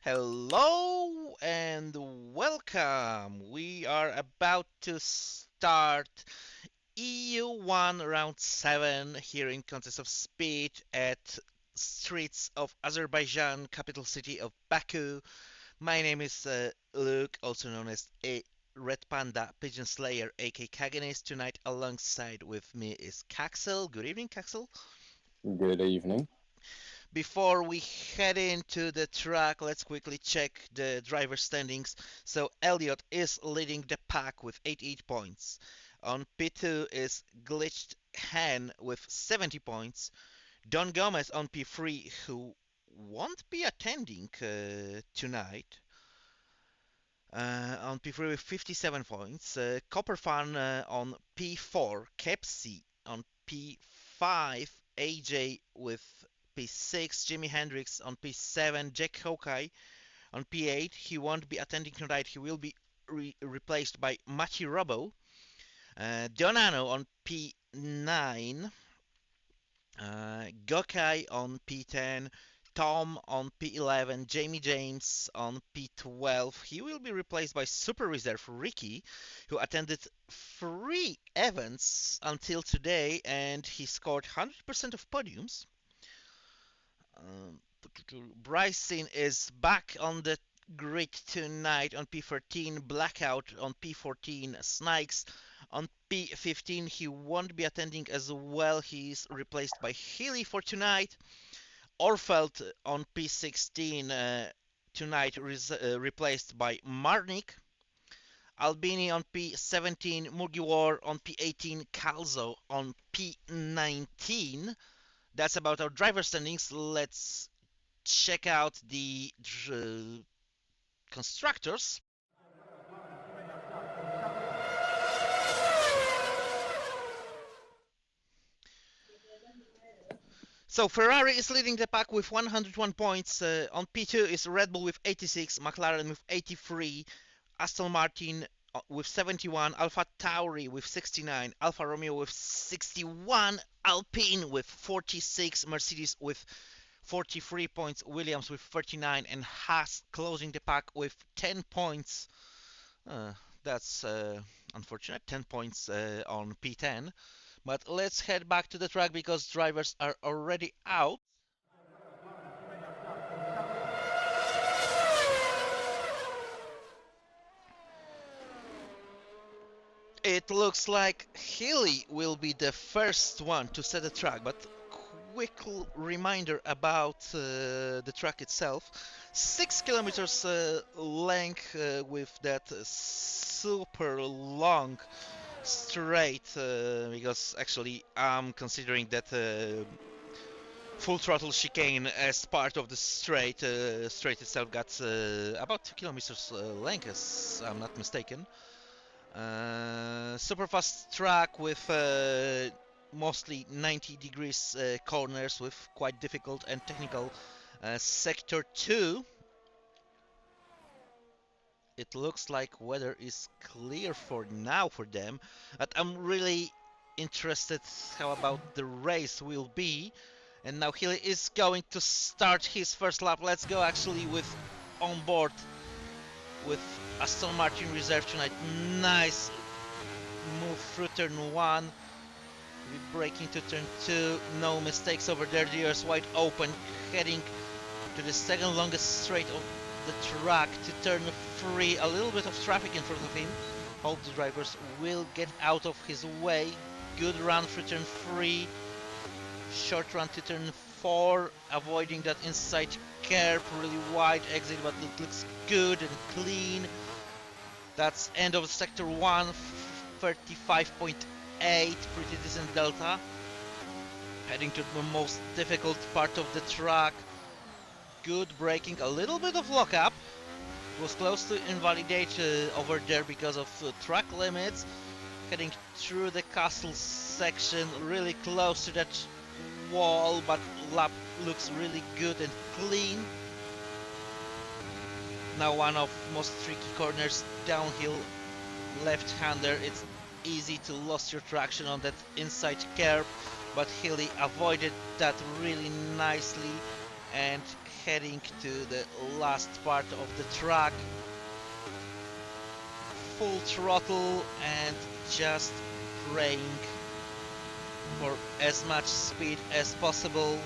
Hello and welcome. We are about to start EU1 round 7 here in Contest of Speed at streets of Azerbaijan, capital city of Baku. My name is Luke, also known as a Red Panda Pigeon Slayer, aka Kagenis. Tonight alongside with me is Caxel. Good evening, Caxel. Good evening. Before we head into the track, let's quickly check the driver standings. So Elliot is leading the pack with 88 points. On P2 is Glitched Han with 70 points. Don Gomez on P3, who won't be attending tonight, on P3 with 57 points. Copperfan on P4. Kepsi on P5. AJ with P6. Jimi Hendrix on P7. Jack Hawkeye on P8. He won't be attending tonight. He will be replaced by Machi Robo. Donano on P9. Gokai on P10, Tom on P11, Jamie James on P12. He will be replaced by Super Reserve Ricky, who attended 3 events until today and he scored 100% of podiums. Um, Bryson is back on the grid tonight on P13, Blackout on P14, Snikes on P15. He won't be attending as well. He's replaced by Healy for tonight. Orfeld on P16 tonight replaced by Marnik. Albini on P17, Mugiwar on P18, Calzo on P19. That's about our driver standings. Let's check out the constructors. So Ferrari is leading the pack with 101 points. On P2 is Red Bull with 86, McLaren with 83, Aston Martin with 71, Alpha Tauri with 69, Alfa Romeo with 61, Alpine with 46, Mercedes with 43 points, Williams with 39, and Haas closing the pack with 10 points. Uh, that's unfortunate, 10 points on P10. But let's head back to the track because drivers are already out. It looks like Healy will be the first one to set the track, but quick reminder about the track itself. 6 kilometers length with that super long straight, because actually I'm considering that full throttle chicane as part of the straight. Straight itself got about 2 kilometers length, as I'm not mistaken. Super fast track with mostly 90 degrees corners with quite difficult and technical sector 2. It looks like weather is clear for now for them, but I'm really interested how about the race will be. And now he is going to start his first lap. Let's go actually with on board with Aston Martin reserve tonight. Nice move through turn 1. We break into turn 2. No mistakes over there. The ears wide open. Heading to the second longest straight of the track to turn 3. A little bit of traffic in front of him. Hope the drivers will get out of his way. Good run through turn 3. Short run to turn 4. Avoiding that inside curb. Really wide exit, but it looks good and clean. That's end of sector 1. 35.8. Pretty decent delta. Heading to the most difficult part of the track. Good braking, a little bit of lockup. Was close to invalidate over there because of track limits. Heading through the castle section, really close to that wall, but lap looks really good and clean. Now one of most tricky corners, downhill left-hander. It's easy to lose your traction on that inside curve, but Healy avoided that really nicely. and heading to the last part of the track. Full throttle and just praying for as much speed as possible.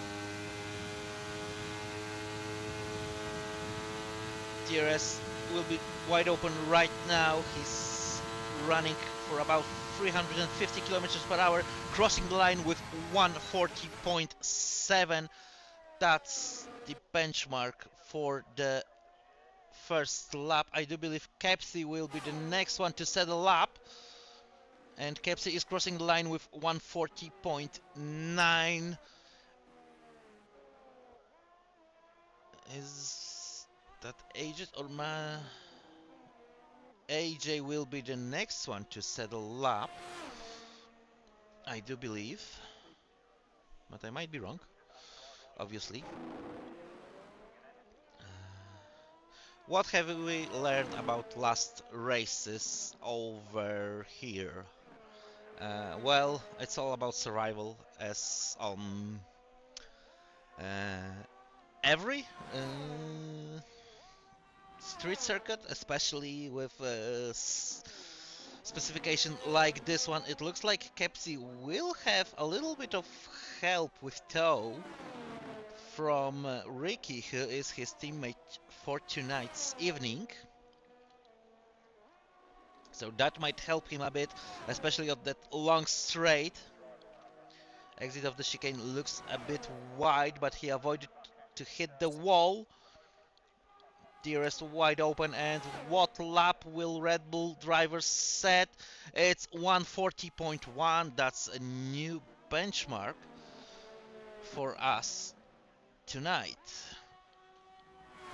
DRS will be wide open right now. He's running for about 350 kilometers per hour, crossing the line with 140.7. That's the benchmark for the first lap. I do believe Kepsi will be the next one to set a lap. And Kepsi is crossing the line with 140.9. Is that AJ or AJ will be the next one to set a lap? I do believe, but I might be wrong, obviously. What have we learned about last races over here? Well, it's all about survival, as on every street circuit, especially with specification like this one. It looks like Kepsi will have a little bit of help with tow from Ricky, who is his teammate for tonight's evening. So that might help him a bit, especially on that long straight. Exit of the chicane looks a bit wide, but he avoided to hit the wall. DRS wide open, and what lap will Red Bull drivers set? It's 140.1. That's a new benchmark for us tonight.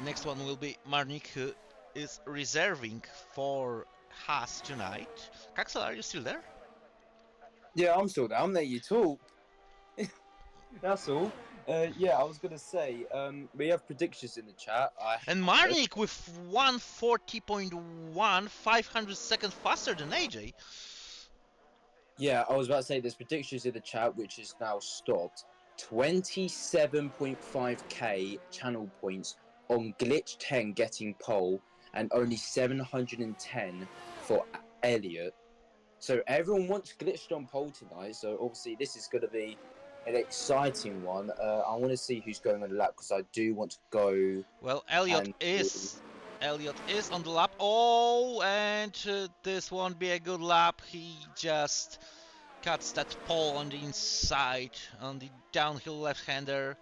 Next one will be Marnik, who is reserving for Haas tonight. Kaxel, are you still there? Yeah, I'm still there. I'm letting you talk. That's all. Yeah, I was gonna say, we have predictions in the chat. And Marnik with 140.1, 500 seconds faster than AJ. Yeah, I was about to say there's predictions in the chat, which is now stopped. 27.5k channel points on Glitch 10 getting pole, and only 710 for Elliot. So everyone wants Glitched on pole tonight. So obviously this is going to be an exciting one. I want to see who's going on the lap because I do want to go. Well, Elliot is on the lap. Oh, and this won't be a good lap. He just cuts that pole on the inside, on the downhill left-hander.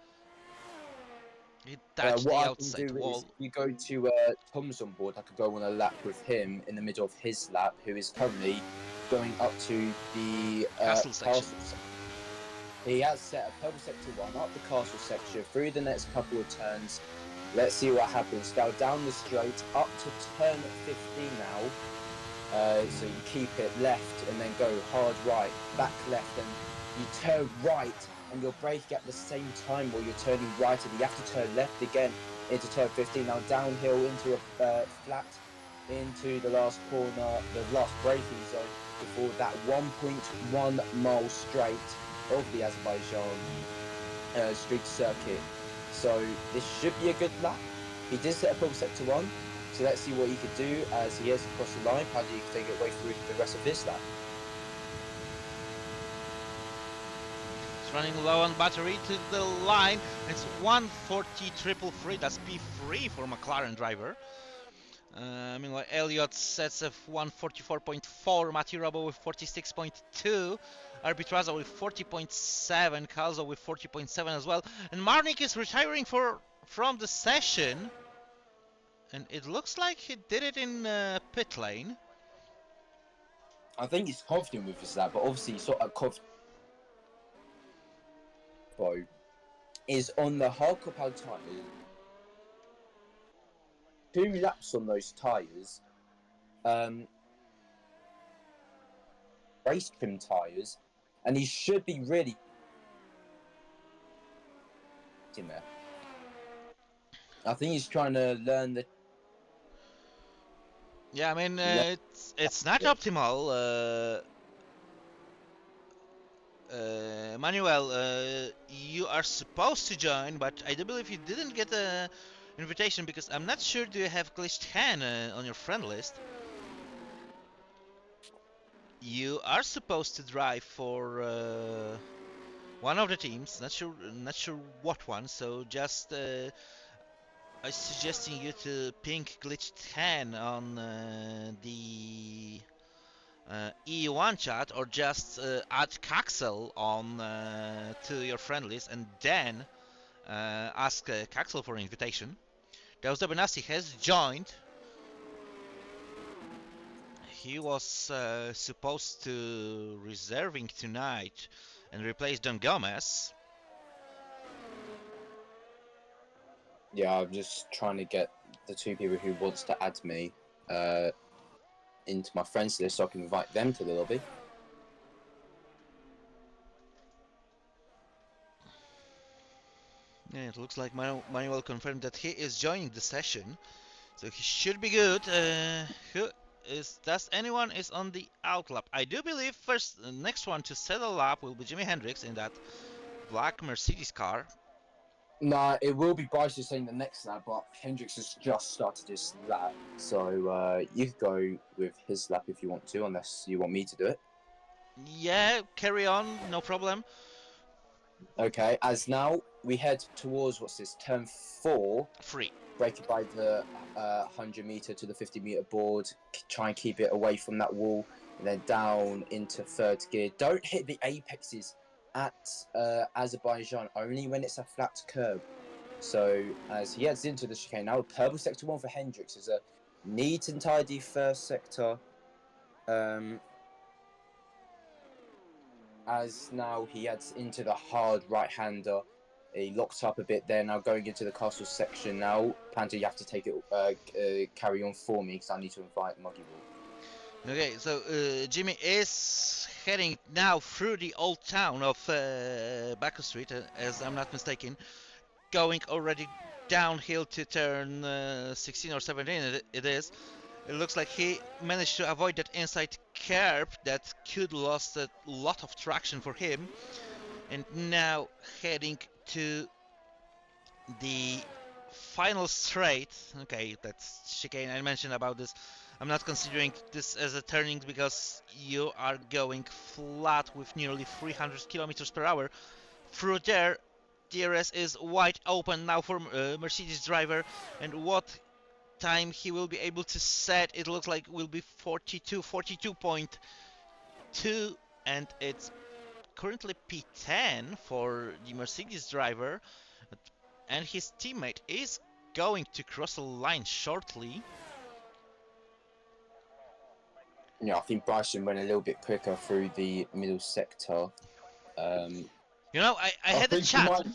He touched the outside wall. Is you go to Tom's on board. I could go on a lap with him in the middle of his lap, who is currently going up to the castle section. He has set a purple sector 1 up the castle section through the next couple of turns. Let's see what happens. Now down the straight up to turn 15 now. So you keep it left and then go hard right, back left, and you turn right and you're braking at the same time while you're turning right, and you have to turn left again into turn 15. Now downhill into a flat into the last corner, the last braking zone before that 1.1 mile straight of the Azerbaijan street circuit. So this should be a good lap. He did set a pole sector 1, so let's see what he could do as he heads across the line. How do you take it away through the rest of this lap? It's running low on battery to the line. It's 140.333. That's P3 for McLaren driver. Meanwhile, Elliot sets a 144.4, Matti Robo with 46.2, Arbitraza with 40.7, Calzo with 40.7 as well, and Marnik is retiring from the session, and it looks like he did it in pit lane. I think he's confident with his lap, but obviously he's sort of confident. Is on the hardcore power tyres. 2 laps on those tyres. Race trim tyres, and he should be really in there. I think he's trying to learn the. Yeah, I mean it's not optimal. Manuel, you are supposed to join, but I do believe you didn't get a invitation because I'm not sure do you have glitched hand on your friend list. You are supposed to drive for one of the teams, not sure what one. So just I'm suggesting you to ping glitched hand on the EU1 chat, or just add Caxel on to your friend list, and then ask Caxel for an invitation. Gauss Benassi has joined. He was supposed to reserving tonight and replace Don Gomez. Yeah, I'm just trying to get the two people who wants to add me into my friends list so I can invite them to the lobby. Yeah, it looks like Manuel confirmed that he is joining the session, so he should be good. Who does anyone is on the outlap? I do believe next one to settle up will be Jimi Hendrix in that black Mercedes car. Nah, it will be Bryce saying the next lap, but Hendrix has just started his lap, so you could go with his lap if you want to, unless you want me to do it. Yeah, carry on, no problem. Okay, as now we head towards what's this, turn 4. Free. Break it by the 100 meter to the 50 meter board. Try and keep it away from that wall, and then down into third gear. Don't hit the apexes at Azerbaijan, only when it's a flat curb. So as he heads into the chicane now, purple sector 1 for Hendrix is a neat and tidy first sector. As now he heads into the hard right-hander. He locks up a bit there, now going into the castle section now. Panther, you have to take it, carry on for me, because I need to invite Muggy Wall. Okay, so Jimmy is heading now through the old town of Baker Street, as I'm not mistaken, going already downhill to turn 16 or 17 it is. It looks like he managed to avoid that inside curb that could lost a lot of traction for him, and now heading to the final straight. Okay, that's chicane. I mentioned about this. I'm not considering this as a turning because you are going flat with nearly 300 kilometers per hour. Through there, DRS is wide open now for Mercedes driver, and what time he will be able to set, it looks like will be 42.2, and it's currently P10 for the Mercedes driver, and his teammate is going to cross the line shortly. Yeah, I think Bryson went a little bit quicker through the middle sector. You know, I had a chat.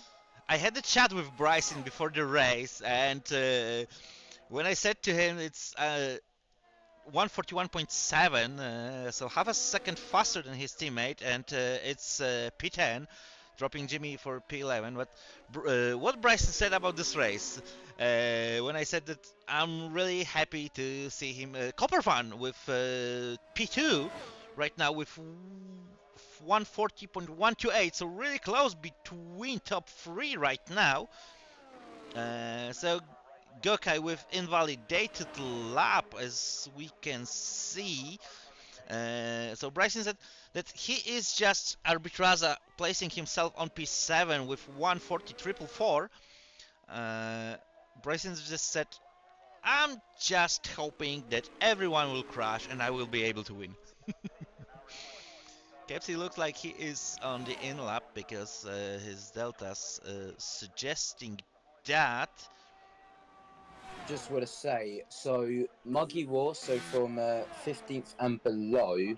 I had a chat with Bryson before the race, and when I said to him it's 141.7, so half a second faster than his teammate, and it's P10, dropping Jimmy for P11. But what Bryson said about this race, when I said that I'm really happy to see him, Copper fan with P2 right now with 140.128, so really close between top 3 right now. So Gokai with invalidated lap, as we can see. So Bryson said that he is just Arbitraza placing himself on P7 with 140.444. Bryson just said, I'm just hoping that everyone will crash and I will be able to win. Kepsi looks like he is on the in lap because his deltas suggesting that. Just want to say, so Muggy War, so from 15th and below,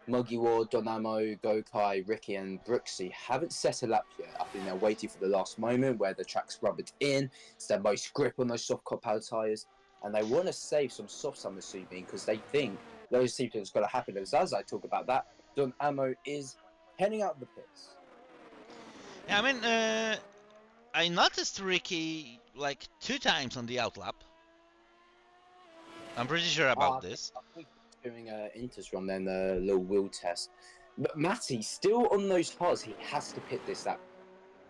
Muggy War, Donamo, Gokai, Ricky, and Brooksy haven't set a lap yet. I think they're waiting for the last moment where the track's rubbered in. It's their most grip on those soft compound tyres, and they want to save some softs, I'm assuming, because they think those seem to have got to happen. As I talk about that, Donamo is heading out the pits. Yeah, I mean, I noticed Ricky like 2 times on the outlap. I'm pretty sure about this. I think doing an Inters run, then a little wheel test. But Matty, still on those parts, he has to pit this lap.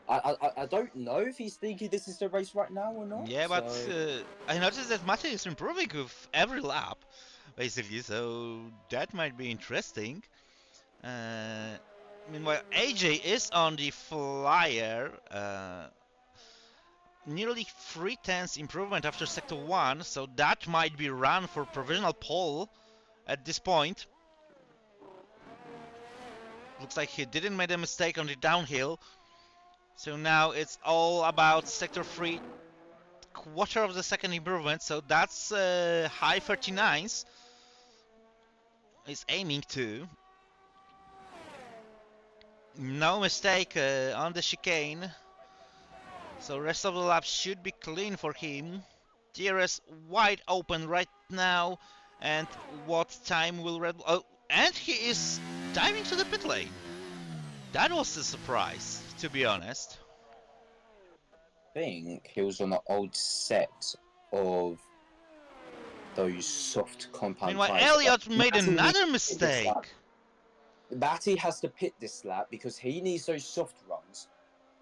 I don't know if he's thinking this is the race right now or not. Yeah, but So I noticed that Mate is improving with every lap, basically, so that might be interesting. Meanwhile, AJ is on the flyer. Nearly 3/10 improvement after sector 1, so that might be run for provisional pole at this point. Looks like he didn't make a mistake on the downhill. So now it's all about sector 3, quarter of the second improvement, so that's high 39s. Is aiming to. No mistake on the chicane. So rest of the lap should be clean for him. DRS wide open right now. And what time will Red Bull... Oh, and he is diving to the pit lane. That was a surprise, to be honest. I think he was on an old set of those soft compound Meanwhile, tyres. Elliott made Matty needs another to pit this mistake. lap. Matty has to pit this lap because he needs those soft runs.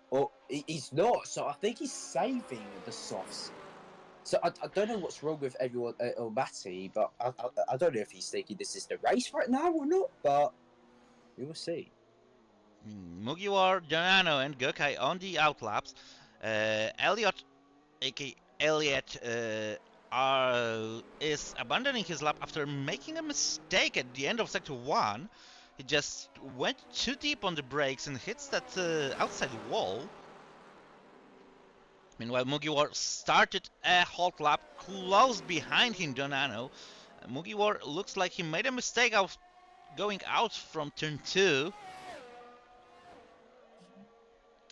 Or he's not, so I think he's saving the softs. So I don't know what's wrong with everyone or Matty, but I don't know if he's thinking this is the race right now or not, but we will see. Mugiwara, Donano, and Gokai on the outlaps. Elliott, aka Elliott, is abandoning his lap after making a mistake at the end of sector 1. He just went too deep on the brakes and hits that outside wall. Meanwhile, Mugiwara started a hot lap close behind him, Donano. Mugiwara looks like he made a mistake of going out from turn 2.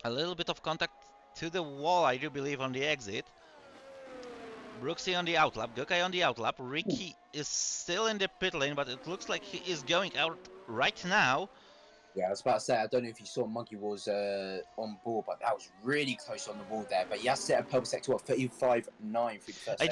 A little bit of contact to the wall, I do believe, on the exit. Brooksy on the outlap, Gokai on the outlap. Ricky is still in the pit lane, but it looks like he is going out right now. Yeah, I was about to say, I don't know if you saw Monkey was on board, but that was really close on the wall there. But he has set a purple sector at 35.9 through the first sector.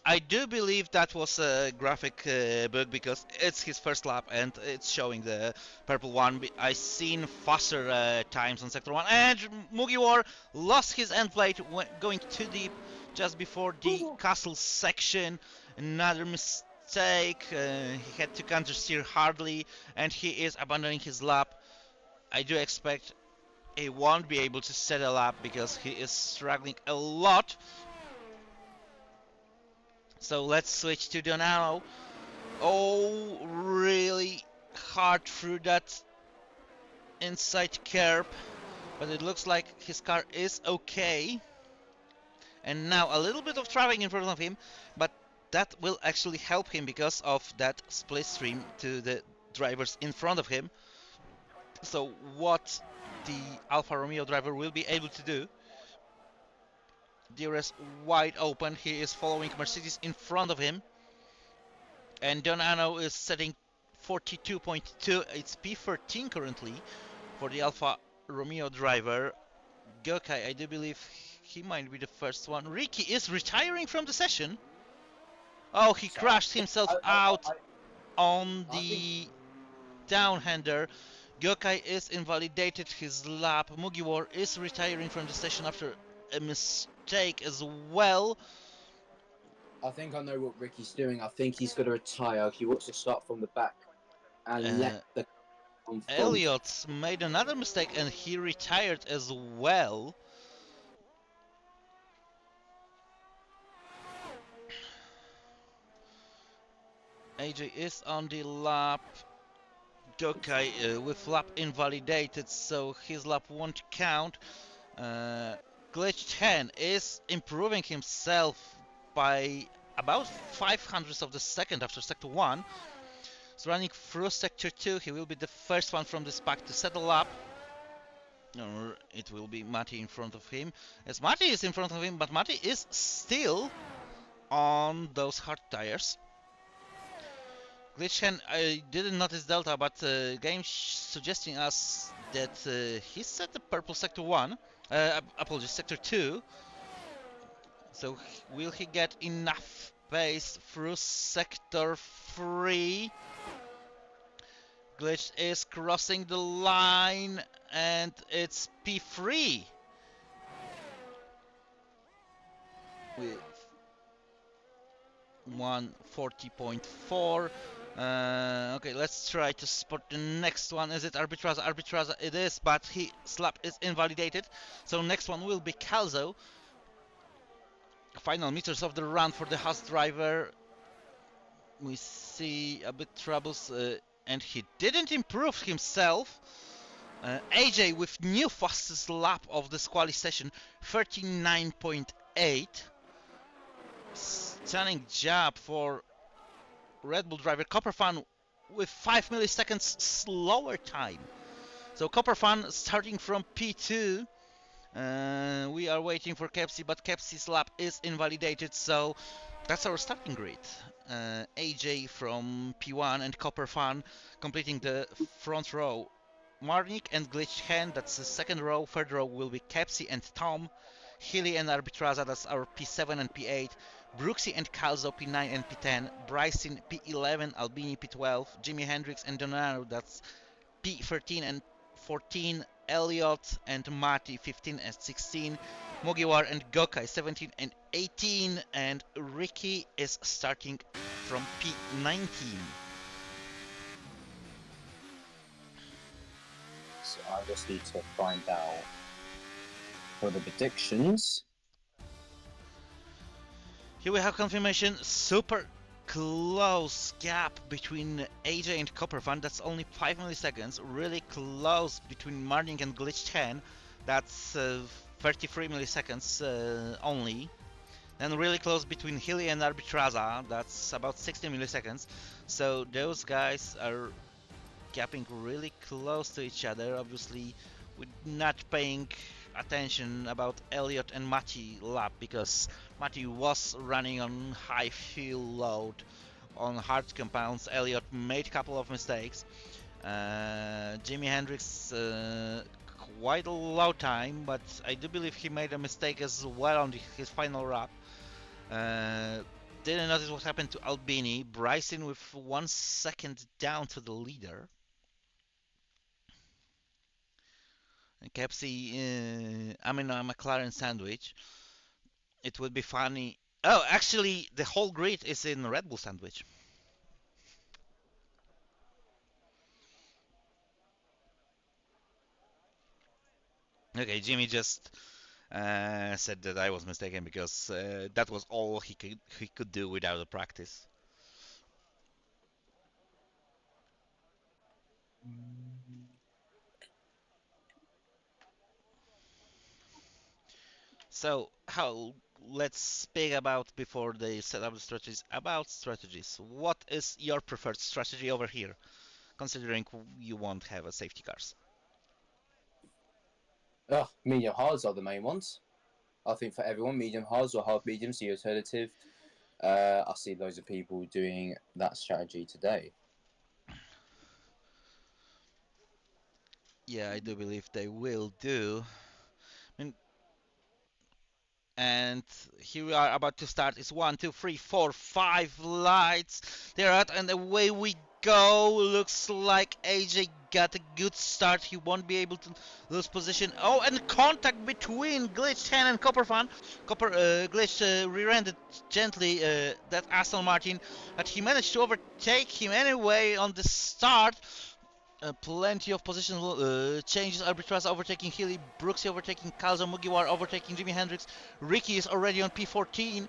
I do believe that was a graphic bug because it's his first lap and it's showing the purple one. I seen faster times on sector 1, and Mugiwara lost his end plate going too deep just before the castle section. Another mistake. He had to counter steer hardly, and he is abandoning his lap. I do expect he won't be able to settle up because he is struggling a lot. So let's switch to Donano. Oh, really hard through that inside curb, but it looks like his car is okay. And now a little bit of traffic in front of him, but that will actually help him because of that split stream to the drivers in front of him. So what the Alfa Romeo driver will be able to do. DRS wide open, he is following Mercedes in front of him. And Donano is setting 42.2, it's P13 currently for the Alfa Romeo driver. Gokai, I do believe he might be the first one. Ricky is retiring from the session. Oh, he crashed himself out on the downhander. Gokai is invalidated his lap. Mugiwara is retiring from the session after a mistake as well. I think I know what Ricky's doing. I think he's going to retire. He wants to start from the back and let the... Elliott's made another mistake and he retired as well. AJ is on the lap. Gokai with lap invalidated, so his lap won't count. Glitched Hen is improving himself by about 500ths of the second after sector 1. He's running through sector 2. He will be the first one from this pack to settle up. Or it will be Mati in front of him. As Mati is in front of him, but Mati is still on those hard tires. Glitchhen, I didn't notice Delta, but game suggesting us that he set the purple sector 1, apologies, sector 2. So will he get enough pace through sector 3? Glitch is crossing the line, and it's P3 with 140.4. Okay, let's try to spot the next one. Is it Arbitraza? Arbitraza it is, but his lap is invalidated. So next one will be Calzo. Final meters of the run for the Haas driver. We see a bit troubles, and he didn't improve himself. AJ with new fastest lap of this quali session, 39.8. Stunning job for Red Bull driver Copperfan with 5 milliseconds slower time. So Copperfan starting from P2. We are waiting for Kepsi, but Kepsi's lap is invalidated, so that's our starting grid. AJ from P1 and Copperfan completing the front row. Marnik and Glitch Hen, that's the second row. Third row will be Kepsi and Tom. Healy and Arbitraza, that's our P7 and P8. Brooksy and Calzo, P9 and P10. Bryson, P11. Albini, P12. Jimi Hendrix and Donaro, that's P13 and 14. Elliot and Marty, 15 and 16. Mugiwar and Gokai, 17 and 18. And Ricky is starting from P19. So I just need to find out for the predictions. Here we have confirmation. Super close gap between AJ and Copperfan. That's only 5 milliseconds. Really close between Marning and Glitch 10. That's 33 milliseconds only. Then really close between Hilly and Arbitraza. That's about 60 milliseconds. So those guys are gapping really close to each other. Obviously, we're not paying attention about Elliot and Mati lap because Mati was running on high fuel load on hard compounds. Elliot made a couple of mistakes. Jimi Hendrix quite a low time, but I do believe he made a mistake as well on his final lap. Didn't notice what happened to Albini. Bryson with 1 second down to the leader. Kepsi, I'm in a McLaren sandwich. It would be funny. Oh, actually, the whole grid is in Red Bull sandwich. Okay, Jimmy just said that I was mistaken because that was all he could do without a practice. So, let's speak about before they set up the strategies about strategies. What is your preferred strategy over here, considering you won't have a safety cars? Medium hards are the main ones. I think for everyone, medium hards or hard mediums the alternative. I see loads of people doing that strategy today. Yeah, I do believe they will do. And here we are about to start. It's 1, 2, 3, 4, 5 lights. They're out and away we go. Looks like AJ got a good start. He won't be able to lose position. Oh, and contact between Glitch 10 and Copperfan. Glitch rear-ended gently that Aston Martin, but he managed to overtake him anyway on the start. Plenty of position changes. Arbitraza overtaking Healy, Brooksy overtaking Calzo, Mugiwar overtaking Jimi Hendrix. Ricky is already on P14.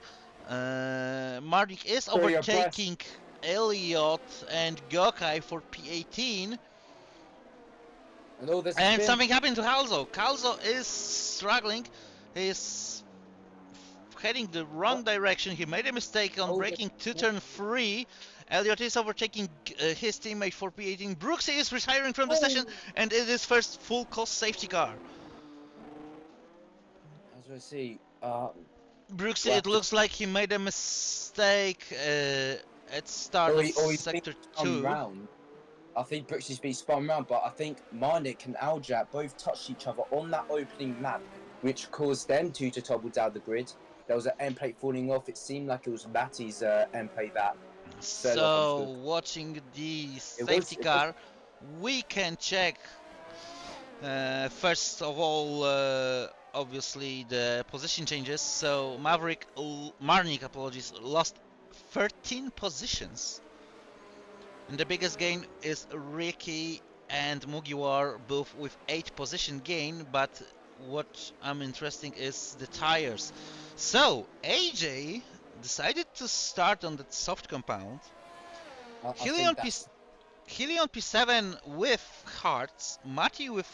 Marnik is overtaking Elliot and Gokai for P18. And something happened to Calzo. Calzo is struggling. He's heading the wrong direction. He made a mistake on braking to turn 3. Elliot is overtaking his teammate for P18. Brooksy is retiring from the session, and it is first full cost safety car. As I see, Brooksy, it looks like he made a mistake at start of sector 2. Round. I think Brooksy's been spun round, but I think Marnik and Aljat both touched each other on that opening lap, which caused them two to topple down the grid. There was an end plate falling off. It seemed like it was Matty's end plate that. So watching the safety car, we can check first of all, obviously the position changes. So Marnik, apologies, lost 13 positions, and the biggest gain is Ricky and Mugiwar, both with 8 position gain. But what I'm interesting is the tires. So AJ decided to start on that soft compound. I Helion think that's Helion P7 with hearts, Mati with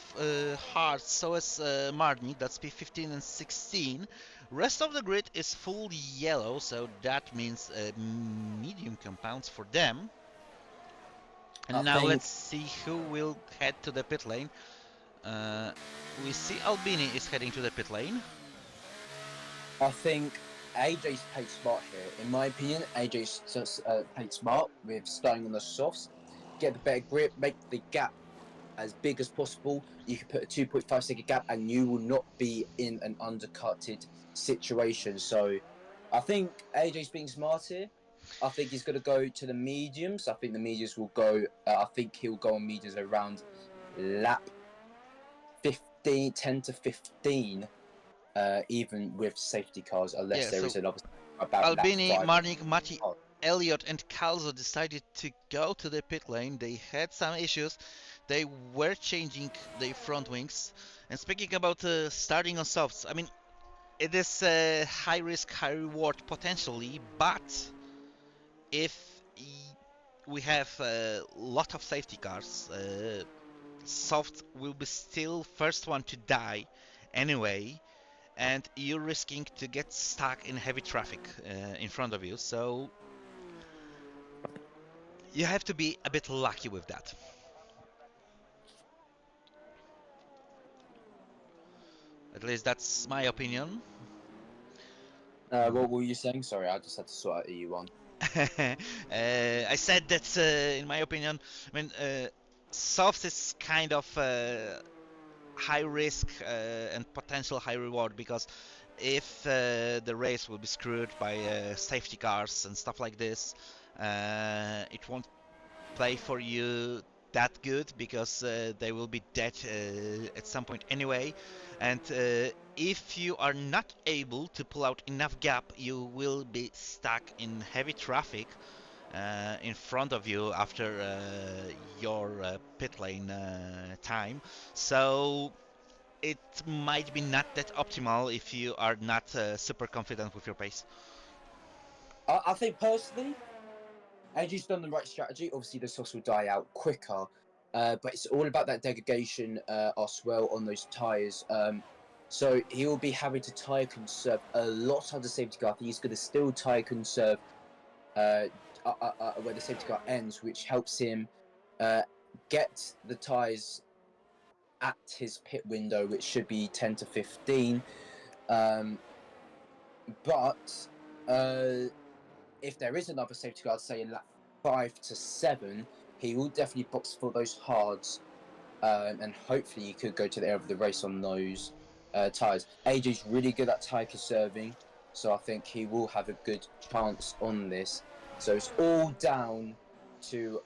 hearts, so is Marnik, that's P15 and 16. Rest of the grid is full yellow, so that means medium compounds for them. I And now think let's see who will head to the pit lane. We see Albini is heading to the pit lane. I think AJ's played smart here. In my opinion, AJ's just played smart with starting on the softs, get the better grip, make the gap as big as possible. You can put a 2.5-second gap, and you will not be in an undercutted situation. So, I think AJ's being smart here. I think he's going to go to the mediums. I think the mediums will go. I think he'll go on mediums around lap 15, 10 to 15. Even with safety cars, unless Yeah, there so is another about Albini, lap 5. Marnik, Mati, Oh, Elliot and Calzo decided to go to the pit lane. They had some issues. They were changing their front wings. And speaking about starting on softs, I mean, it is a high risk, high reward potentially, but if we have a lot of safety cars, soft will be still first one to die anyway, and you're risking to get stuck in heavy traffic in front of you. So you have to be a bit lucky with that. At least that's my opinion. what were you saying? Sorry, I just had to sort out EU1. I said that, in my opinion, I mean, soft is kind of high risk and potential high reward, because if the race will be screwed by safety cars and stuff like this, it won't play for you that good, because they will be dead at some point anyway. And if you are not able to pull out enough gap, you will be stuck in heavy traffic in front of you after your pit lane time. So it might be not that optimal if you are not super confident with your pace. I think personally, AJ's done the right strategy. Obviously, the sauce will die out quicker, but it's all about that degradation as well on those tyres. So he will be having to tyre conserve a lot under safety car. I think he's going to still tyre conserve where the safety car ends, which helps him get the tyres at his pit window, which should be 10 to 15. But if there is another safety car, say in lap 5 to 7, he will definitely box for those hards, and hopefully he could go to the end of the race on those tyres. AJ's really good at tyre conserving, so I think he will have a good chance on this. So it's all down to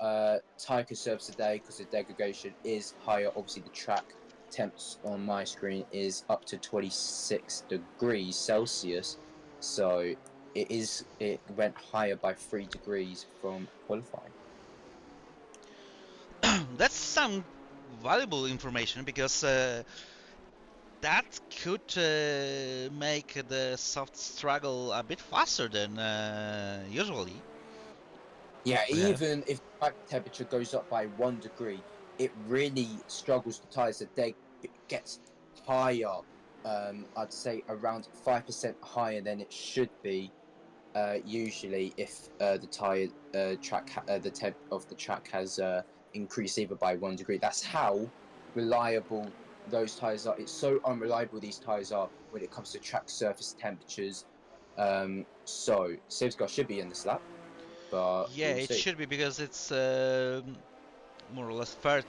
tyre conserves today, because the degradation is higher. Obviously, the track temps on my screen is up to 26 degrees Celsius, so it went higher by 3 degrees from qualifying. That's some valuable information, because that could make the soft struggle a bit faster than usually. Yeah, Yeah. even if the track temperature goes up by 1 degree, it really struggles the tyres. The deck gets higher. I'd say around 5% higher than it should be. Usually, if the tire the temp of the track has increased either by 1 degree. That's how reliable those tires are. It's so unreliable these tires are when it comes to track surface temperatures. So safety car should be in this lap, but Yeah, we'll it see. should be, because it's more or less third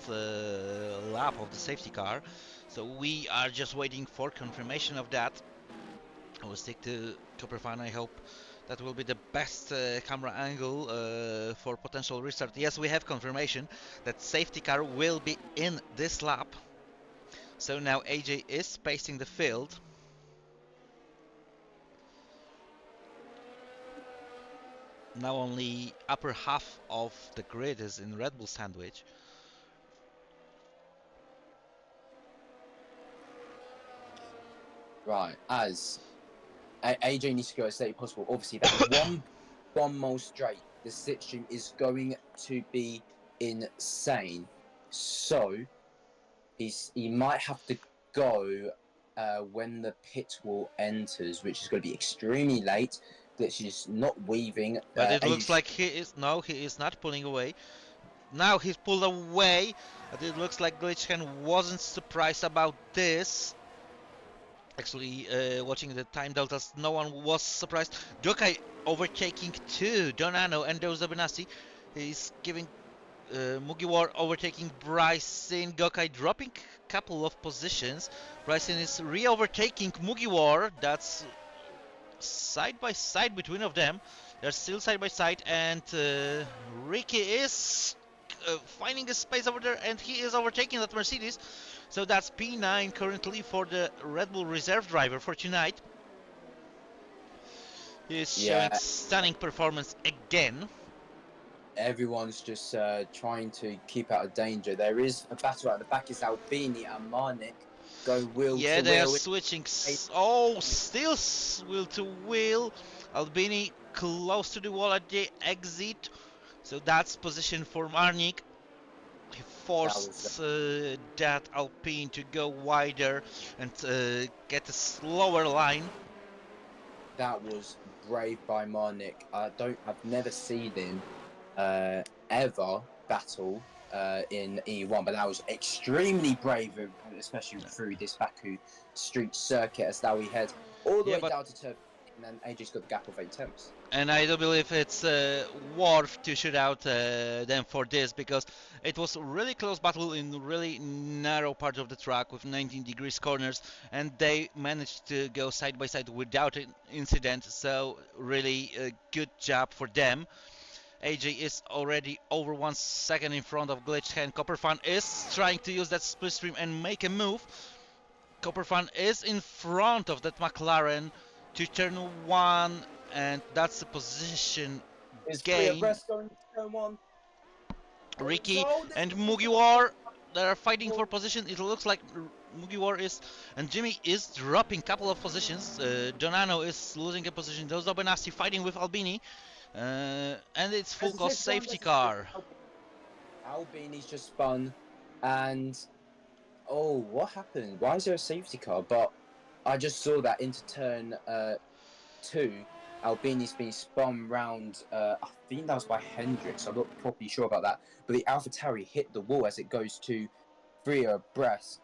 lap of the safety car. So we are just waiting for confirmation of that. I will stick to Copperfan, I hope That will be the best camera angle for potential restart. Yes, we have confirmation that safety car will be in this lap. So now AJ is pacing the field. Now only upper half of the grid is in Red Bull sandwich. Right, as AJ needs to go as late as possible. Obviously, that one mile straight, the slipstream is going to be insane. So he might have to go when the pit wall enters, which is going to be extremely late. Glitch is not weaving. But it looks like he is not pulling away. Now he's pulled away, but it looks like Glitchhand wasn't surprised about this. Actually, watching the time deltas, no one was surprised. Jokai overtaking two, Donano and Doza Benassi. He's giving Mugiwar overtaking Bryson. Gokai dropping a couple of positions. Bryson is re-overtaking Mugiwar. That's side by side between of them. They're still side by side, and Ricky is finding a space over there, and he is overtaking that Mercedes. So that's P9 currently for the Red Bull reserve driver for tonight. He is showing stunning performance again. Everyone's just trying to keep out of danger. There is a battle at the back. It's Albini and Marnik go wheel to wheel. Yeah, they are switching. Oh, still wheel to wheel. Albini close to the wall at the exit. So that's position for Marnik. He forced that Alpine to go wider and get a slower line. That was brave by Marnik. I've never seen him ever battle in EU1, but that was extremely brave, especially through this Baku street circuit, as now we head all the way down to turn, and then AJ's got the gap of 8 tenths. And I do believe it's worth to shoot out them for this, because it was a really close battle in really narrow part of the track with 19 degrees corners, and they managed to go side by side without an incident. So really a good job for them. AJ is already over 1 second in front of Glitchhand. Copperfan is trying to use that splitstream and make a move. Copperfan is in front of that McLaren to turn 1, and that's the position gain. Ricky and Mugiwar, they are fighting for position. It looks like Mugiwar is, and Jimmy is dropping a couple of positions. Donano is losing a position. Dozo Benassi fighting with Albini. And it's full cost safety car. Albini's just spun, and oh, what happened? Why is there a safety car? But I just saw that into turn 2, Albini's been spun round. I think that was by Hendricks. I'm not properly sure about that, but the AlphaTauri hit the wall as it goes to 3 abreast.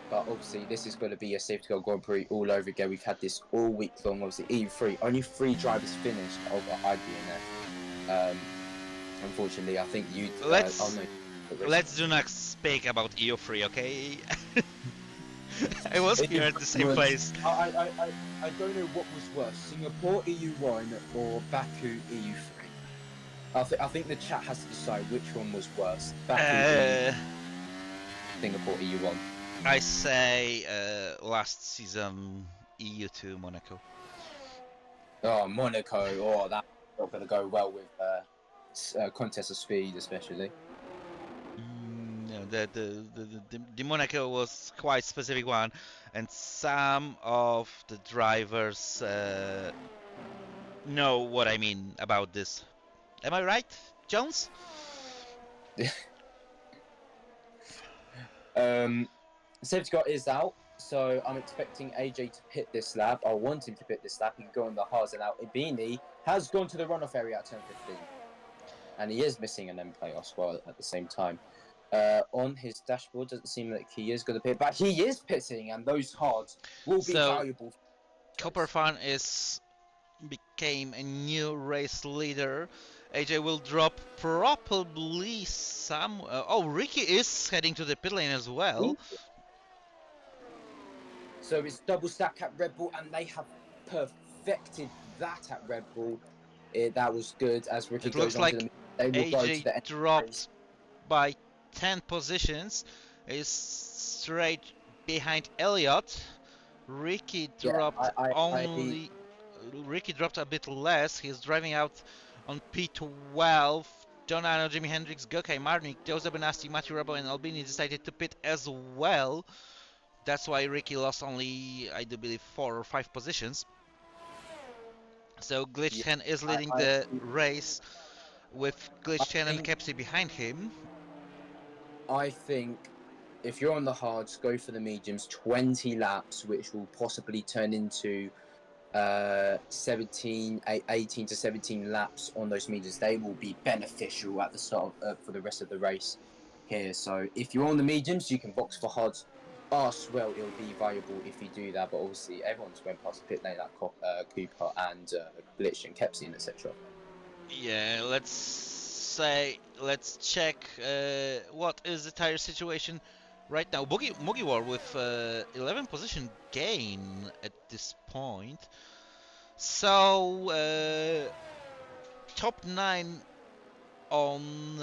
But obviously, this is going to be a safety car Grand Prix all over again. We've had this all week long. Obviously, EU3, only 3 drivers finished over IDNF. Unfortunately, I think you. Let's do not speak about EU3, okay? I was here at the same place. I don't know what was worse, Singapore EU1 or Baku EU3. I think the chat has to decide which one was worse. Baku Singapore EU1. I say last season EU2 Monaco. Oh, Monaco. Oh, that's not going to go well with contest of speed, especially. No, the Monaco was quite specific one, and some of the drivers know what I mean about this. Am I right, Jones? Safety car is out, so I'm expecting AJ to pit this lap. I want him to pit this lap. He can go on the hards, and out. Ibini has gone to the runoff area at turn 15, and he is missing an end plate as well at the same time. On his dashboard, doesn't seem like he is going to pit, but he is pitting, and those hards will be valuable. Copperfan became a new race leader. AJ will drop probably some. Ricky is heading to the pit lane as well. So it's double stack at Red Bull, and they have perfected that at Red Bull. That was good. As Ricky It goes looks on to like the, they will go to AJ the end of the race. dropped by 10 positions, is straight behind Elliott. Ricky Yeah, dropped Ricky dropped a bit less. He's driving out on P12. Donano, Jimi Hendrix, Gokai, Marnik, Jose Benasti, Matthew Rabo, and Albini decided to pit as well. That's why Ricky lost only, I do believe, 4 or 5 positions. So Glitched Hen is leading the race with Glitched Hen and Kepsi behind him. I think if you're on the hards, go for the mediums. 20 laps, which will possibly turn into 18 to 17 laps on those mediums. They will be beneficial at the start for the rest of the race here. So if you're on the mediums, you can box for hards. Well, it'll be valuable if you do that, but obviously everyone's went past the pit lane like Cooper and Glitch and Kepsi, etc. Yeah, let's check what is the tire situation right now. Mugiwar with 11 position gain at this point. So top 9 on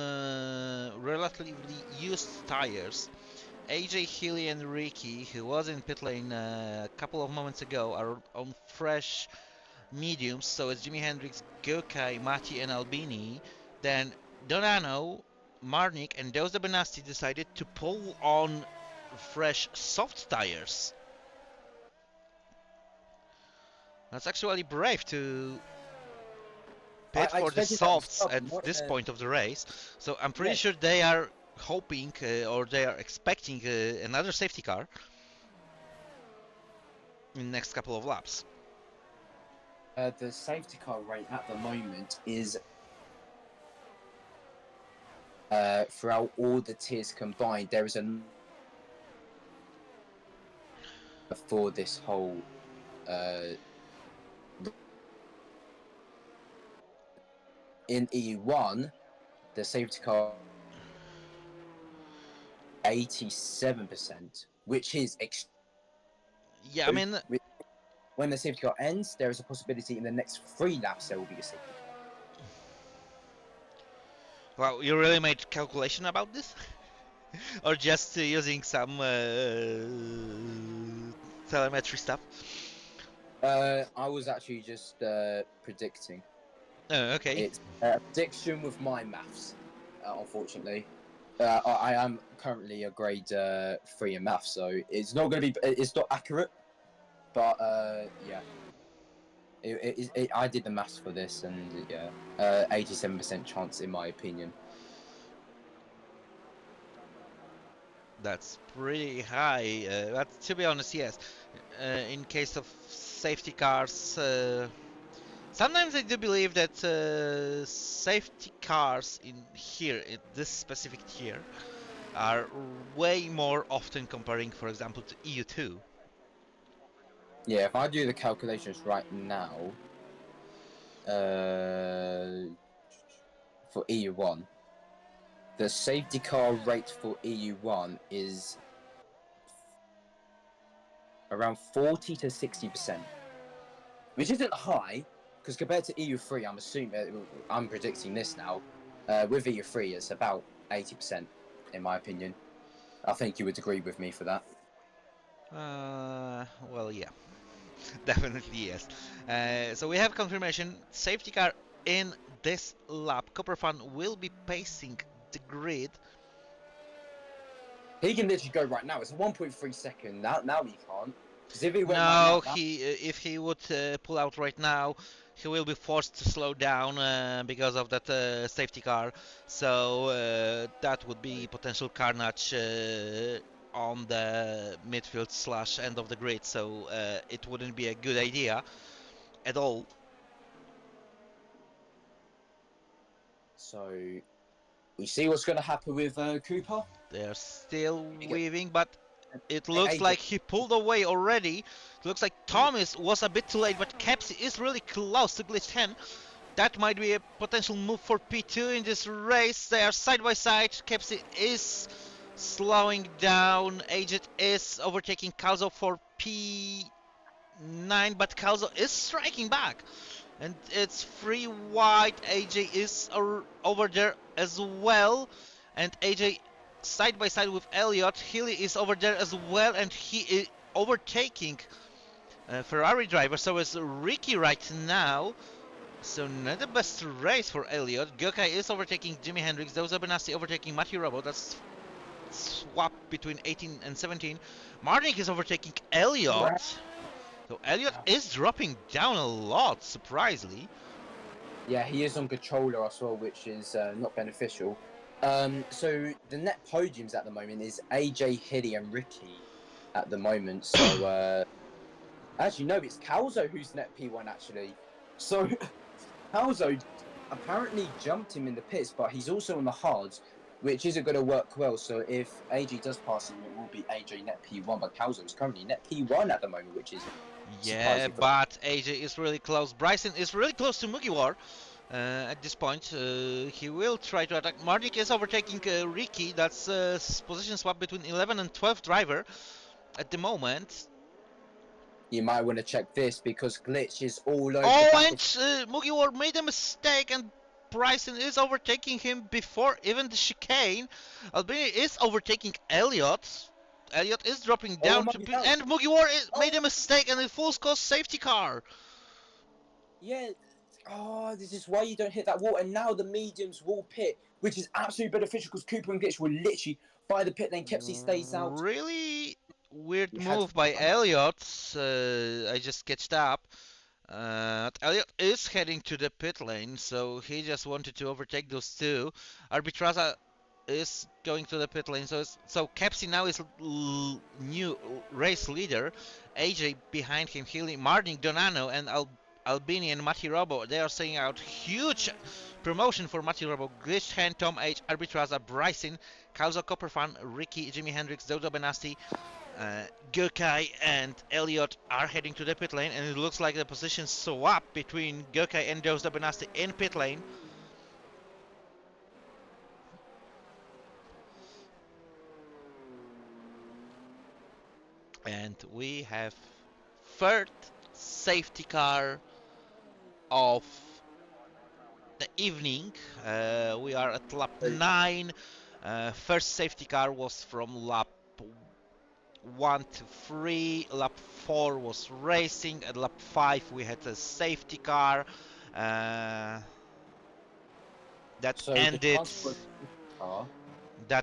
relatively used tires. AJ, Healy and Ricky, who was in pit lane a couple of moments ago, are on fresh mediums, so it's Jimi Hendrix, Gokai, Mati and Albini. Then Donano, Marnik and Jose Benasti decided to pull on fresh soft tires. That's actually brave to pit for the softs at this point of the race. So I'm pretty sure they are hoping or they are expecting another safety car in the next couple of laps. The safety car rate at the moment is throughout all the tiers combined. There is a for this whole in EU1, the safety car 87%, which is yeah. I mean, when the safety car ends, there is a possibility in the next 3 laps there will be a safety car. Well, you really made calculation about this, or just using some telemetry stuff? I was actually just predicting. Oh, okay. It's a prediction with my maths, unfortunately. I am currently a grade 3 in maths, so it's not going to be. It's not accurate, but yeah. I did the maths for this, and yeah, 87% chance in my opinion. That's pretty high. But to be honest, yes. In case of safety cars, sometimes I do believe that safety cars in this specific tier, are way more often comparing, for example, to EU2. Yeah, if I do the calculations right now, for EU1, the safety car rate for EU1 is around 40 to 60%, which isn't high, because compared to EU3, I'm predicting this now. With EU3, it's about 80%, in my opinion. I think you would agree with me for that. Well, yeah. Definitely yes. So we have confirmation. Safety car in this lap. Copperfan will be pacing the grid. He can literally go right now. It's a 1.3 second. Now he can't. Because if he went No, right now, if he would pull out right now, he will be forced to slow down because of that safety car. So that would be potential carnage on the midfield / end of the grid. So it wouldn't be a good idea at all. So we see what's going to happen with Cooper. They're still weaving, but it looks like he pulled away already. It looks like Thomas was a bit too late, but Kepsi is really close to Glitch 10. That might be a potential move for P2 in this race. They are side by side. Kepsi is slowing down. Aged is overtaking Calzo for P2. 9, but Calzo is striking back. And it's free wide. AJ is over there as well. And AJ side by side with Elliott. Healy is over there as well, and he is overtaking Ferrari driver. So is Ricky right now. So not the best race for Elliott. Gökay is overtaking Jimi Hendrix. Doza Benassi overtaking Matthew Robo. That's swap between 18 and 17. Marnik is overtaking Elliott. So Elliott is dropping down a lot, surprisingly. Yeah, he is on controller as well, which is not beneficial. So the net podiums at the moment is AJ, Hilly, and Ricky at the moment. So actually, no, it's Calzo who's net P1 actually. So Calzo apparently jumped him in the pits, but he's also on the hards, which isn't going to work well. So if AJ does pass him, it will be AJ net P1, but Calzo is currently net P1 at the moment, which is yeah, but AJ is really close. Bryson is really close to Mugiwar. At this point, he will try to attack. Marnik is overtaking Ricky. That's position swap between 11 and 12 driver at the moment. You might want to check this because Glitch is all over. Oh, and Mugiwar made a mistake, and Bryson is overtaking him before even the chicane. Albini is overtaking Elliott. Elliott is dropping down and Mugiwar made a mistake and a full course safety car. Yeah. Oh, this is why you don't hit that wall. And now the mediums will pit, which is absolutely beneficial because Cooper and Glitch will literally buy the pit lane. Kepsi stays out. Really weird move by Elliott. I just sketched up. Elliott is heading to the pit lane, so he just wanted to overtake those two. Arbitraza is going to the pit lane, so Kepsi now is new race leader. AJ behind him, Healy, Martin, Donano, and Albini and Matti Robo. They are saying out huge promotion for Matti Robo. Glitch Hand, Tom H, Arbitraza, Bryson, Kauzo Copperfan, Ricky, Jimi Hendrix, Dodo Benasti, Gökay and Elliott are heading to the pit lane, and it looks like the position swap between Gökay and Dodo Benasti in pit lane. And we have third safety car of the evening. We are at lap 9. First safety car was from lap 1 to 3. Lap 4 was racing. At lap 5 we had a safety car. That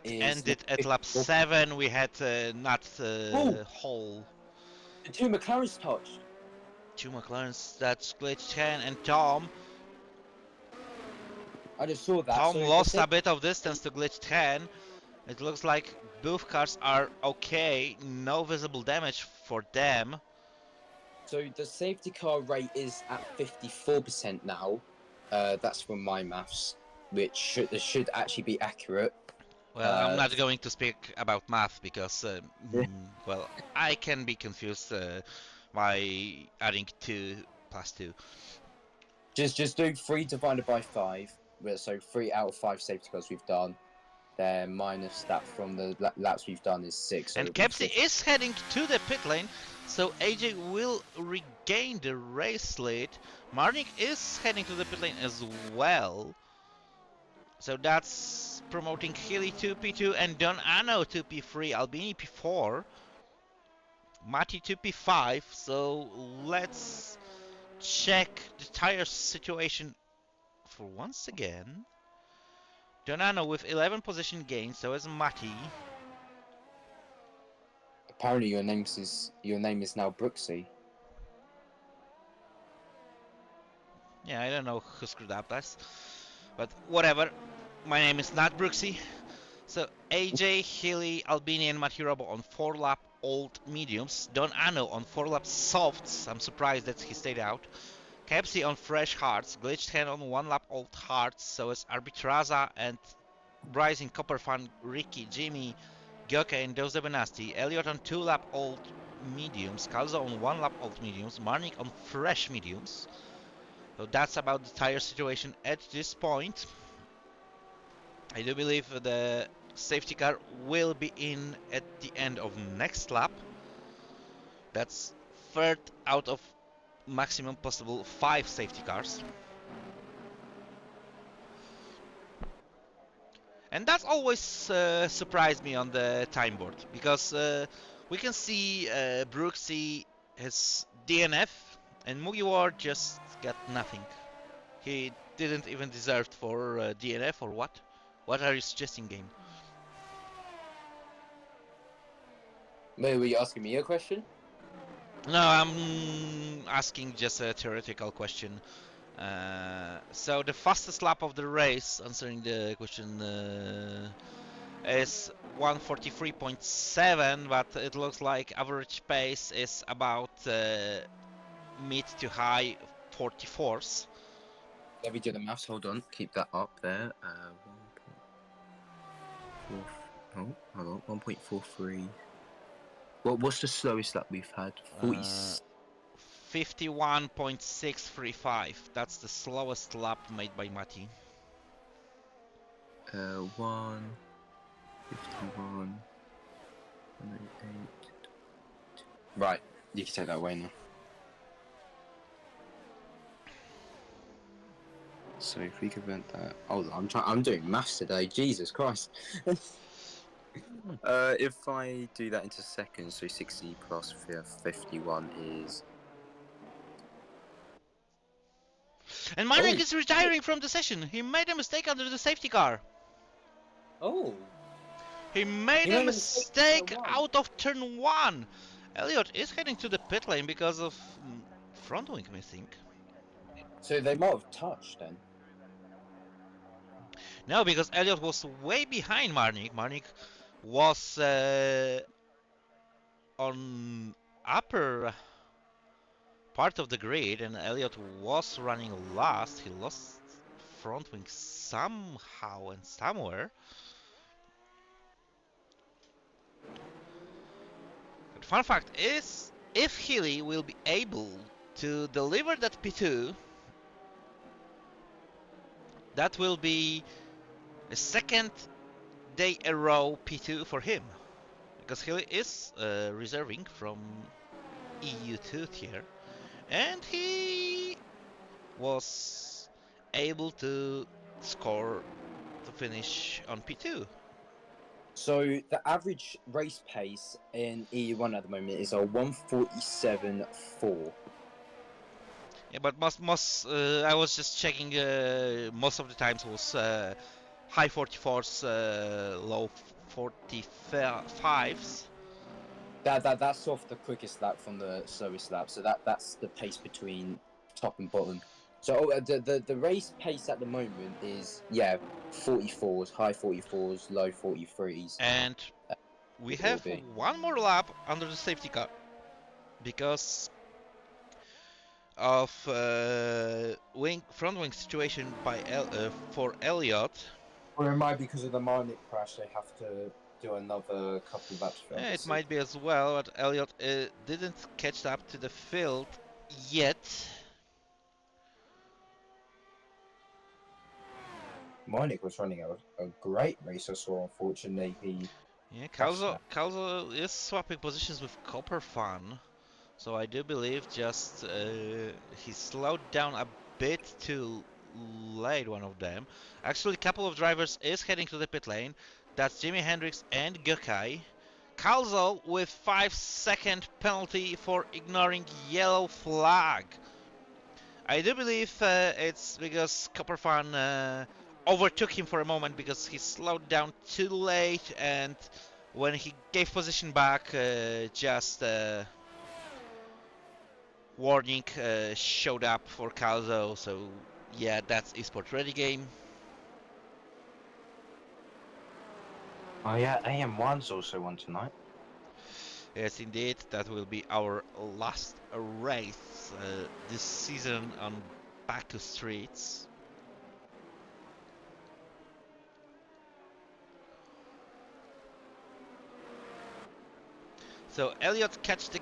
ended at lap 7. We had not whole. The two McLarens touched. Two McLarens, that's Glitch 10 and Tom. I just saw that. Tom lost a bit of distance to Glitch 10. It looks like both cars are okay. No visible damage for them. So the safety car rate is at 54% now. That's from my maths, which should actually be accurate. Well, I'm not going to speak about math because, well, I can be confused by adding 2 plus 2. Just doing 3 divided by 5. So 3 out of 5 safety cars we've done. Then minus that from the laps we've done is 6. So and Kepsi is heading to the pit lane, so AJ will regain the race lead. Marnik is heading to the pit lane as well. So that's promoting Healy to P2 and Don Anno to P3, Albini P4, Mati to P5. So let's check the tire situation for once again. Donano with 11 position gains, so is Mati. Apparently your name is now Brooksy. Yeah, I don't know who screwed up this, but whatever. My name is not Brooksy. So AJ, Healy, Albini and Mati Robo on 4-lap old mediums. Don Anno on 4-lap softs. I'm surprised that he stayed out. Kepsi on fresh hards, Glitched Hand on 1-lap old hards, so is Arbitraza and Rising Copperfan, Ricky, Jimmy, Gökay and Doze Benasti. Elliott on 2-lap old mediums, Calzo on 1-lap old mediums, Marnik on fresh mediums. So that's about the tire situation at this point. I do believe the safety car will be in at the end of next lap. That's third out of maximum possible 5 safety cars. And that's always surprised me on the time board, because we can see Brooksy has DNF and Mugiwar just got nothing. He didn't even deserve for DNF, or what? What are you suggesting, game? Maybe were you asking me a question? No, I'm asking just a theoretical question. So the fastest lap of the race, answering the question, is 1:43.7, but it looks like average pace is about mid to high 44s. Let me do the maths. Hold on. Keep that up there. 1.43. What's the slowest lap we've had? 40. 51.635. That's the slowest lap made by Mati. 151. 108. Right. You can take that away now. So if we could prevent that, hold on, I'm doing maths today. Jesus Christ. If I do that into seconds, so 60 plus 51 is. And Marek is retiring from the session. He made a mistake under the safety car. Oh. He made a mistake out of turn 1. Elliot is heading to the pit lane because of front wing missing. So they might have touched then. No, because Elliot was way behind Marnik. Marnik was on upper part of the grid, and Elliot was running last. He lost front wing somehow and somewhere. But fun fact is, if Healy will be able to deliver that P2, that will be a second day a row P2 for him, because Healy is reserving from EU2 tier, and he was able to score to finish on P2. So the average race pace in EU1 at the moment is a 1:47.4. Yeah, but most I was just checking. Most of the times was high 44s, low 45s. That's off the quickest lap from the slowest lap. So that's the pace between top and bottom. So the race pace at the moment is 44s, high 44s, low 43s. And we have one more lap under the safety car because of front wing situation by for Elliot. Or it might be because of the Marnik crash. They have to do another couple of laps. Yeah, it might be as well, but Elliot didn't catch up to the field yet. Marnik was running a great race, I saw. Unfortunately, Calzo is swapping positions with Copper Fun, so I do believe just he slowed down a bit too late, one of them. Actually, a couple of drivers is heading to the pit lane. That's Jimi Hendrix and Gökay. Calzo with 5-second penalty for ignoring yellow flag. I do believe it's because Copperfan overtook him for a moment because he slowed down too late, and when he gave position back, just warning showed up for Calzo. So yeah, that's eSport ready game. oh yeah, AM1's also on tonight. Yes, indeed, that will be our last race this season on Back to Streets. So Elliot catch the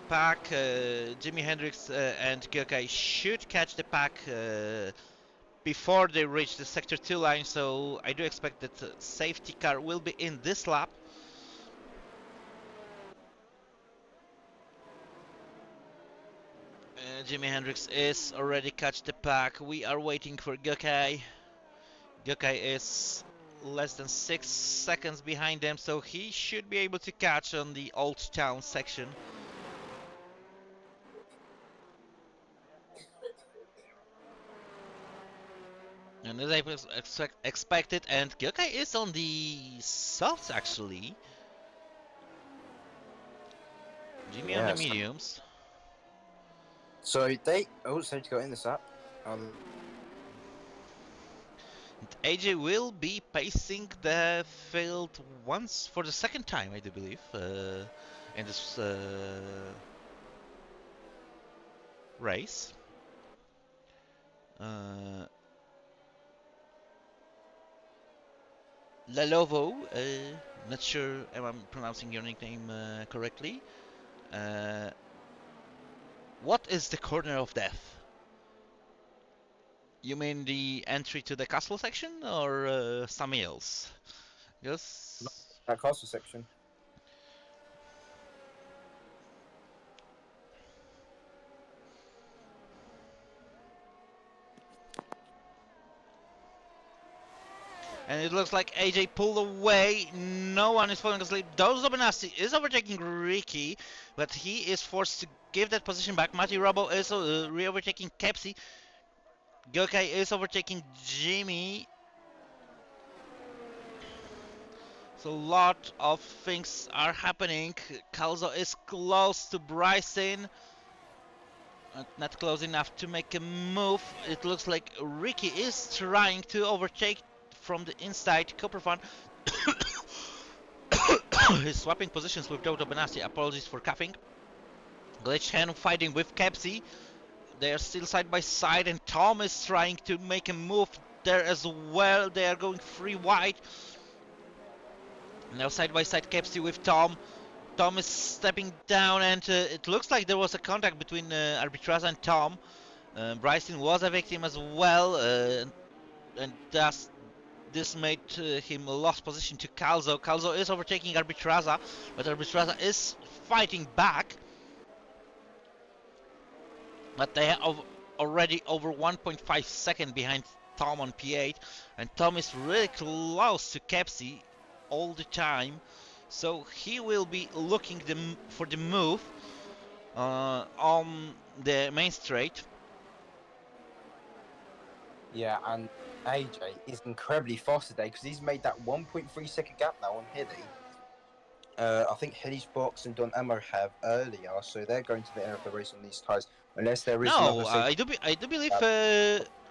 pack, Jimi Hendrix and Gökay should catch the pack before they reach the Sector 2 line, so I do expect that safety car will be in this lap. Jimi Hendrix is already catch the pack. We are waiting for Gökay. Gökay is less than 6 seconds behind them, so he should be able to catch on the Old Town section. And as I was expected, and Gökay is on the softs actually. Jimmy on the mediums. So they also to go in this app. And AJ will be pacing the field once for the second time, I do believe, in this race. Lalovo, not sure if I'm pronouncing your nickname correctly. What is the corner of death? You mean the entry to the castle section or something else? Yes. That castle section. And it looks like AJ pulled away. No one is falling asleep. Dozo Benassi is overtaking Ricky, but he is forced to give that position back. Mati Robo is re-overtaking Kepsi. Gökay is overtaking Jimmy. So a lot of things are happening. Calzo is close to Bryson. Not close enough to make a move. It looks like Ricky is trying to overtake from the inside. Copperfan is swapping positions with Dodo Benassi. Apologies for coughing. Glitch Hen fighting with Kepsi. They are still side by side, and Tom is trying to make a move there as well. They are going free wide. Now side by side Kepsi with Tom. Tom is stepping down, and it looks like there was a contact between Arbitraza and Tom. Bryson was a victim as well, and thus this made him lost position to Calzo. Calzo is overtaking Arbitraza, but Arbitraza is fighting back. But they are already over 1.5 seconds behind Tom on P8, and Tom is really close to Kepsi all the time. So he will be looking for the move on the main straight. Yeah, and AJ is incredibly fast today because he's made that 1.3 second gap now on Hilly. I think Hilly's Box and Don Amo have earlier, so they're going to the end of the race on these tyres. Unless there is no, I do believe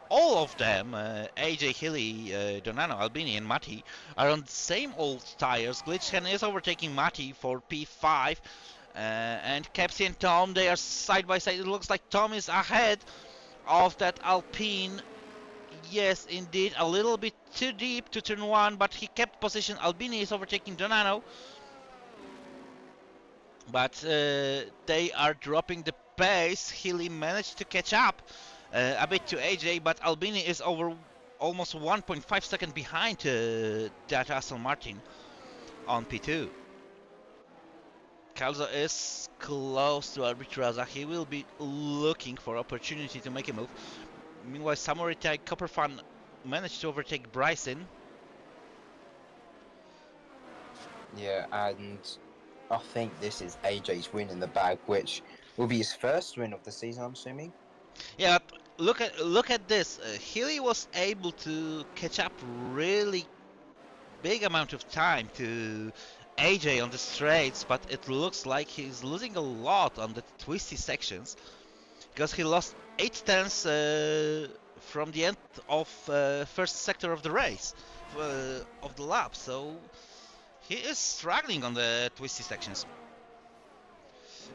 all of them, AJ, Hilly, Donano, Albini, and Mati, are on the same old tires. Glitchhen is overtaking Mati for P5, and Kepsi and Tom, they are side by side. It looks like Tom is ahead of that Alpine. Yes, indeed, a little bit too deep to turn one, but he kept position. Albini is overtaking Donano, but they are dropping the pace. Hilly managed to catch up a bit to AJ, but Albini is over almost 1.5 seconds behind that Aston Martin on P2. Calzo is close to Arbitraza. He will be looking for opportunity to make a move. Meanwhile, Samurai Copperfan managed to overtake Bryson. Yeah, and I think this is AJ's win in the bag, which will be his first win of the season, I'm assuming. Yeah, look at this. Healy was able to catch up really big amount of time to AJ on the straights, but it looks like he's losing a lot on the twisty sections because he lost 8 tenths from the end of first sector of the race, of the lap. So he is struggling on the twisty sections,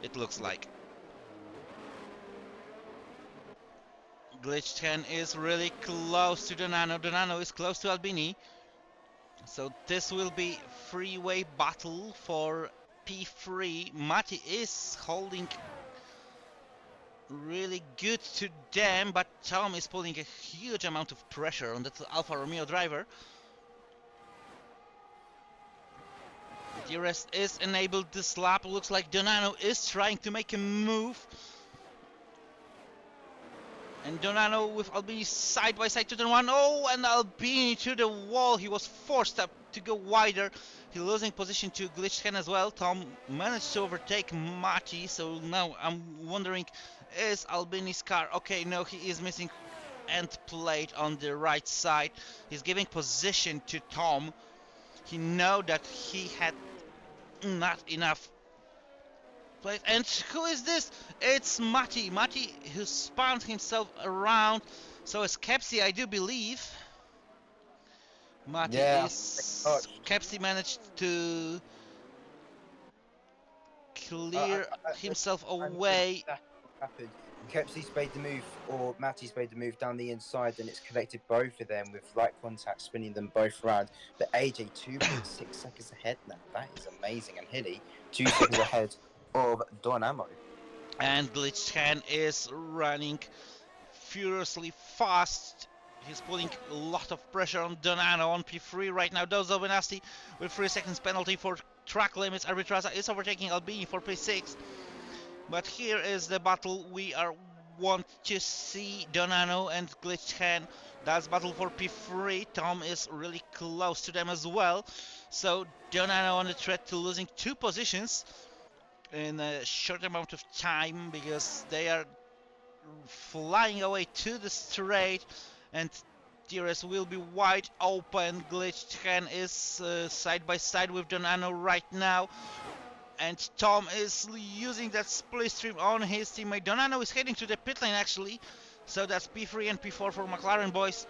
it looks like. Glitched Hen is really close to Donano. Donano is close to Albini. So this will be freeway battle for P3. Mati is holding really good to them, but Tom is putting a huge amount of pressure on that Alfa Romeo driver. The rest is enabled this lap. Looks like Donano is trying to make a move. And Donano with Albini side by side to turn one. Oh, and Albini to the wall. He was forced up to go wider. He losing position to Glitchken as well. Tom managed to overtake Mati. So now I'm wondering, is Albini's car? Okay, no, he is missing end plate on the right side. He's giving position to Tom. He know that he had not enough. And who is this? It's Mati. Mati who spun himself around. So it's Kepsi, I do believe. Mati is... Kepsi managed to clear himself away. What happened? Kepsi's made the move, or Matty's made the move down the inside, and it's connected both of them with light contact, spinning them both around. But AJ 2.6 seconds ahead now. That is amazing. And Hilly 2 seconds ahead of Don Ammo. And Glitchhan is running furiously fast. He's putting a lot of pressure on Donano on P3 right now. Dozo Benasti with 3 seconds penalty for track limits. Arbitraza is overtaking Albini for P6. But here is the battle we want to see. Donano and Glitchhan. That's battle for P3. Tom is really close to them as well. So Donano on the threat to losing 2 positions in a short amount of time, because they are flying away to the straight, and DRS will be wide open. Glitchhan is side by side with Donano right now, and Tom is using that split stream on his teammate. Donano is heading to the pit lane actually, so that's P3 and P4 for McLaren boys.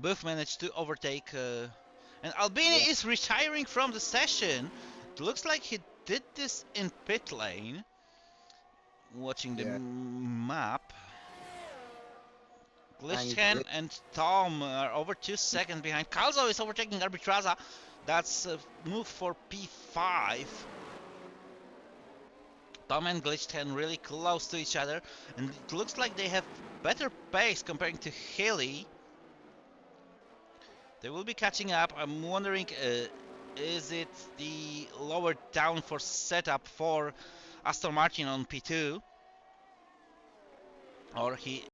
Both managed to overtake, and Albini is retiring from the session. It looks like he did this in pit lane. Watching the map, Glitchhan and Tom are over 2 seconds behind. Calzo is overtaking Arbitraza. That's a move for P5. Tom and Glitchhan really close to each other, and it looks like they have better pace comparing to Hilly. They will be catching up. I'm wondering, is it the lower downforce setup for Aston Martin on P2? Or he